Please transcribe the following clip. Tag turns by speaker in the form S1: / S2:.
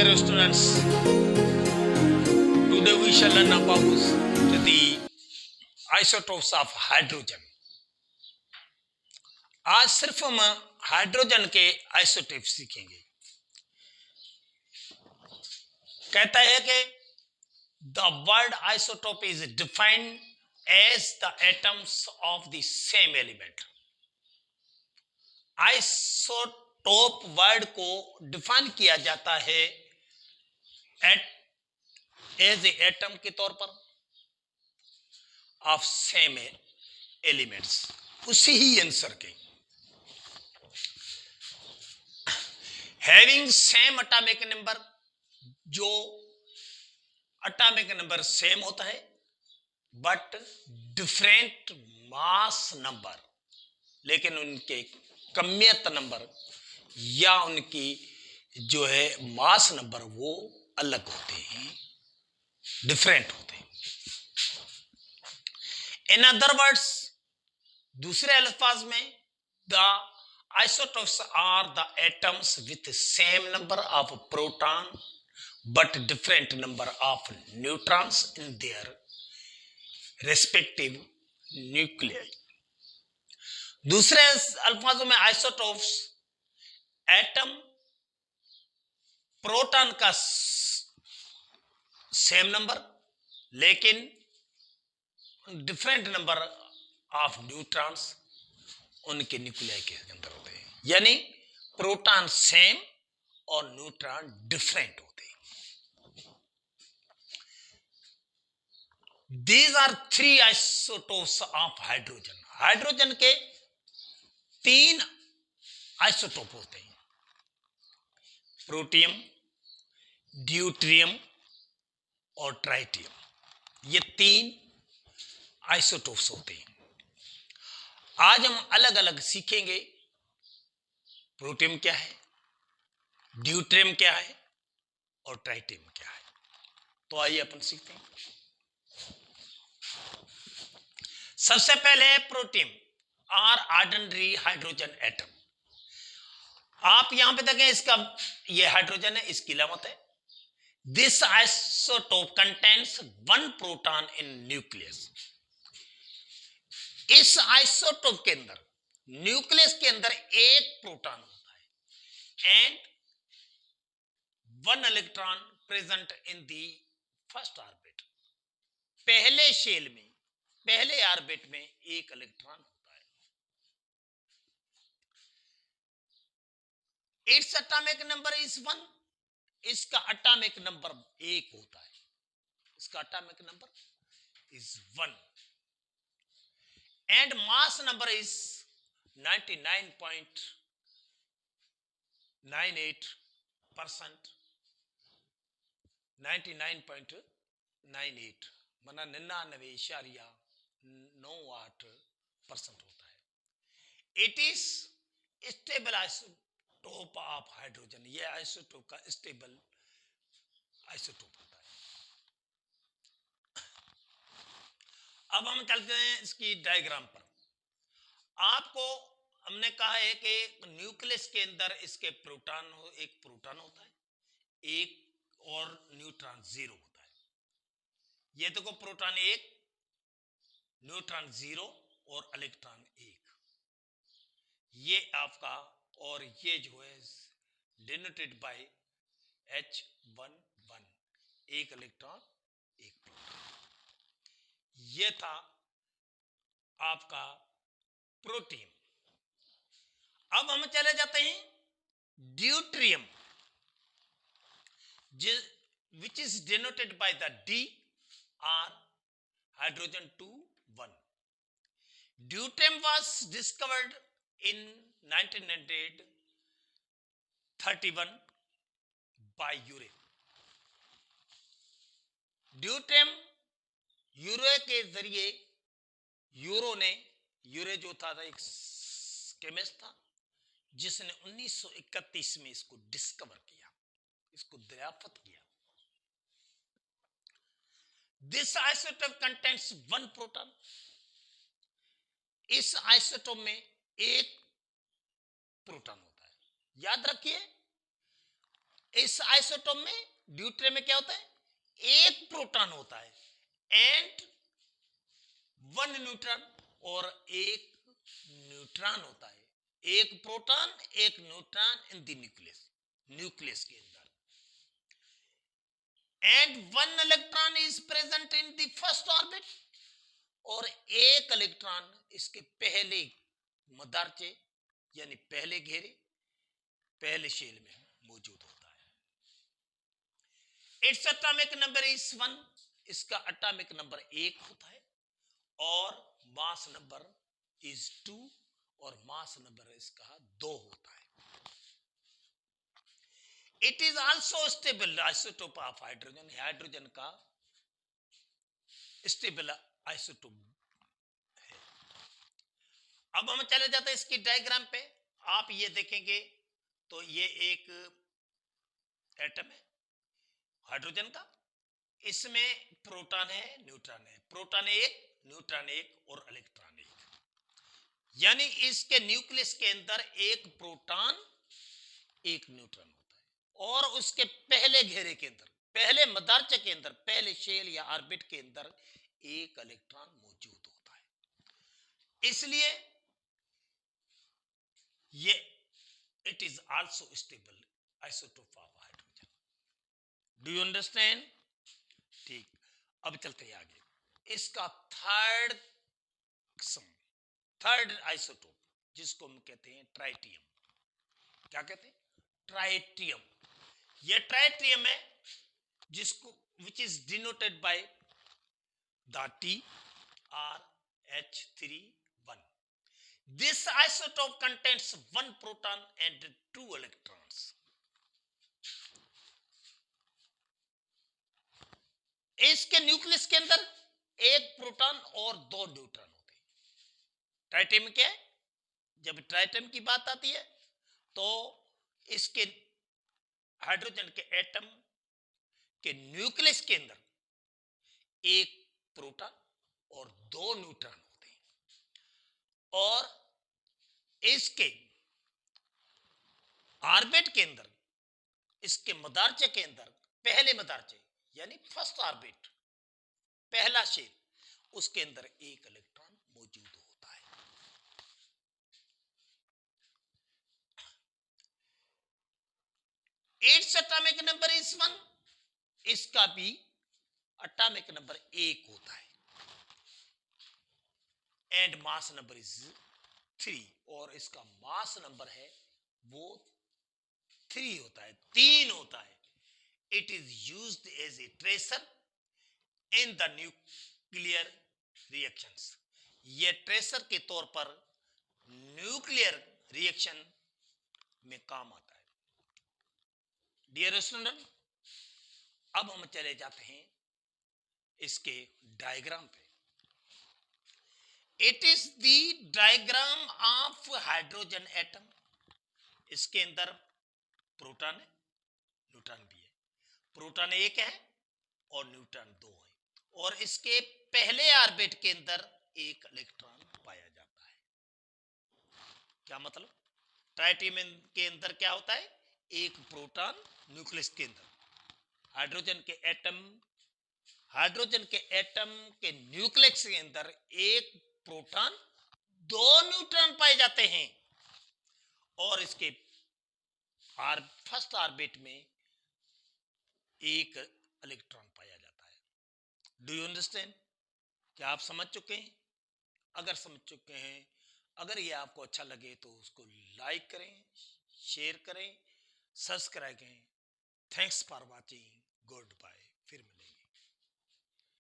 S1: dear students, today we shall learn about the isotopes of hydrogen. आज सिर्फ हम hydrogen के आइसोटोप सीखेंगे। कहता है कि the word isotope is defined as the atoms of the same element. Isotope word को डिफाइन किया जाता है एज ए एटम के तौर पर ऑफ सेम एलिमेंट्स, उसी ही आंसर के हैविंग सेम एटॉमिक नंबर, जो एटॉमिक नंबर सेम होता है बट डिफरेंट मास नंबर, लेकिन उनके कमियत नंबर या उनकी जो है मास नंबर वो अलग होते हैं, डिफरेंट होते हैं। इन अदर वर्ड्स, दूसरे अल्फाज में, the isotopes are the atoms with the same number of proton but different number of neutrons in their respective nuclei. दूसरे अल्फाजों में आइसोटोप्स एटम प्रोटॉन का सेम नंबर लेकिन डिफरेंट नंबर ऑफ न्यूट्रॉन्स उनके nuclei के अंदर होते हैं, यानी प्रोटॉन सेम और न्यूट्रॉन डिफरेंट होते हैं। These are three isotopes of hydrogen. Hydrogen के तीन आइसोटोप होते हैं, प्रोटियम, ड्यूट्रियम और ट्राइटियम। ये तीन आइसोटोप्स होते हैं। आज हम अलग अलग सीखेंगे प्रोटियम क्या है, ड्यूट्रियम क्या है और ट्राइटियम क्या है। तो आइए अपन सीखते हैं। सबसे पहले है प्रोटियम और ऑर्डिनरी हाइड्रोजन एटम। आप यहां पे देखें, इसका ये हाइड्रोजन है, इसकी लमत है। This isotope contains one proton in nucleus. इस आइसोटोप के अंदर, न्यूक्लियस के अंदर एक प्रोटॉन होता है and one electron present in the first orbit. पहले शेल में, पहले ऑर्बिट में एक इलेक्ट्रॉन होता है। Its atomic number is 1। इसका एटॉमिक नंबर 1 होता है। इसका atomic number is 1 and mass number is 99.98%, 99.98 मना 99.98% होता है। It is stable isotope of hydrogen. ये आइसोटोप का स्टेबल आइसोटोप होता है। अब हम चलते हैं इसकी डायग्राम पर। आपको हमने कहा है कि न्यूक्लियस के अंदर इसके प्रोटॉन एक प्रोटॉन होता है, एक और न्यूट्रॉन 0 होता है। ये देखो, प्रोटॉन 1, न्यूट्रॉन 0 और इलेक्ट्रॉन 1। ये आपका, और ये जो है डिनोटेड बाय H11, एक इलेक्ट्रॉन एक प्रोटॉन। ये था आपका प्रोटियम। अब हम चले जाते हैं deuterium, which is denoted by the D or hydrogen 2 1। Deuterium was discovered in 1931 by Urey। Deuterium Urey के जरिए, यूरे जो था एक केमिस्ट था जिसने 1931 में इसको डिस्कवर किया, इसको दरियाफ्त किया। This isotope contains 1 proton. इस आइसोटोप में एक प्रोटॉन होता है। याद रखिए, इस आइसोटोप में ड्यूटेरियम में क्या होता है, एक प्रोटॉन होता है एंड वन न्यूट्रॉन, और एक न्यूट्रॉन होता है, एक प्रोटॉन एक neutron in the nucleus, nucleus के अंदर, and one electron is present in the first orbit, और एक इलेक्ट्रॉन इसके पहले मदारचे यानी पहले घेरे, पहले शेल में मौजूद होता है। इट्स एटॉमिक नंबर इज 1, इसका एटॉमिक नंबर 1 होता है, और मास नंबर इज 2, और मास नंबर इसका 2 होता है। It is also stable isotope of hydrogen, hydrogen का स्टेबल आइसोटोप है। अब हम चले जाते हैं इसकी डायग्राम पे, आप ये देखेंगे तो ये एक एटम है हाइड्रोजन का, इसमें प्रोटॉन है न्यूट्रॉन है, प्रोटॉन एक न्यूट्रॉन एक और इलेक्ट्रॉन एक, यानी इसके न्यूक्लियस के अंदर एक प्रोटॉन एक न्यूट्रॉन होता है, और उसके पहले घेरे के अंदर, पहले मदारचे के अंदर, पहले शेल या ऑर्बिट के अंदर एक इलेक्ट्रॉन मौजूद होता है। इसलिए ये it is also stable isotope of hydrogen. Do you understand? ठीक, अब चलते हैं आगे। इसका थर्ड किस्म, थर्ड आइसोटोप, जिसको हम कहते हैं ट्राइटियम। क्या कहते हैं? ट्राइटियम। ये ट्राइटियम है जिसको विच is denoted by the TrH31। This isotope contains 1 proton and 2 electrons. इसके न्यूक्लियस के अंदर एक प्रोटॉन और 2 न्यूट्रॉन होते हैं। ट्राइटियम क्या है? जब ट्राइटियम की बात आती है तो इसके हाइड्रोजन के एटम के न्यूक्लियस के अंदर एक प्रोटॉन और 2 न्यूट्रॉन होते हैं, और इसके ऑर्बिट के अंदर, इसके मदारचे के अंदर, पहले मदारचे यानी फर्स्ट ऑर्बिट, पहला शेल, उसके अंदर एक इलेक्ट्रॉन मौजूद होता है। इट्स एटॉमिक नंबर इज 1, इसका भी एटॉमिक नंबर 1 होता है, एंड मास नंबर इज 3, और इसका मास नंबर है वो 3 होता है, 3 होता है। It is used as a tracer in the nuclear reactions, ये ट्रेसर के तौर पर न्यूक्लियर रिएक्शन में काम आता है। डियर स्टूडेंट, अब हम चले जाते हैं इसके डायग्राम पे। It is the diagram of hydrogen atom. इसके अंदर प्रोटॉन है, न्यूट्रॉन भी है, प्रोटॉन 1 है और न्यूट्रॉन 2 है, और इसके पहले ऑर्बिट के अंदर एक इलेक्ट्रॉन पाया जाता है। क्या मतलब? ट्राइटियम के अंदर क्या होता है? एक प्रोटॉन न्यूक्लियस के अंदर, हाइड्रोजन के एटम के न्यूक्लियस के अंदर एक प्रोटॉन 2 न्यूट्रॉन पाए जाते हैं, और इसके फर्स्ट ऑर्बिट में एक इलेक्ट्रॉन पाया जाता है। Do you understand? क्या आप समझ चुके हैं? अगर समझ चुके हैं, अगर ये आपको अच्छा लगे तो उसको लाइक करें, शेयर करें, सब्सक्राइब करें। Thanks for watching, goodbye, फिर मिलेंगे।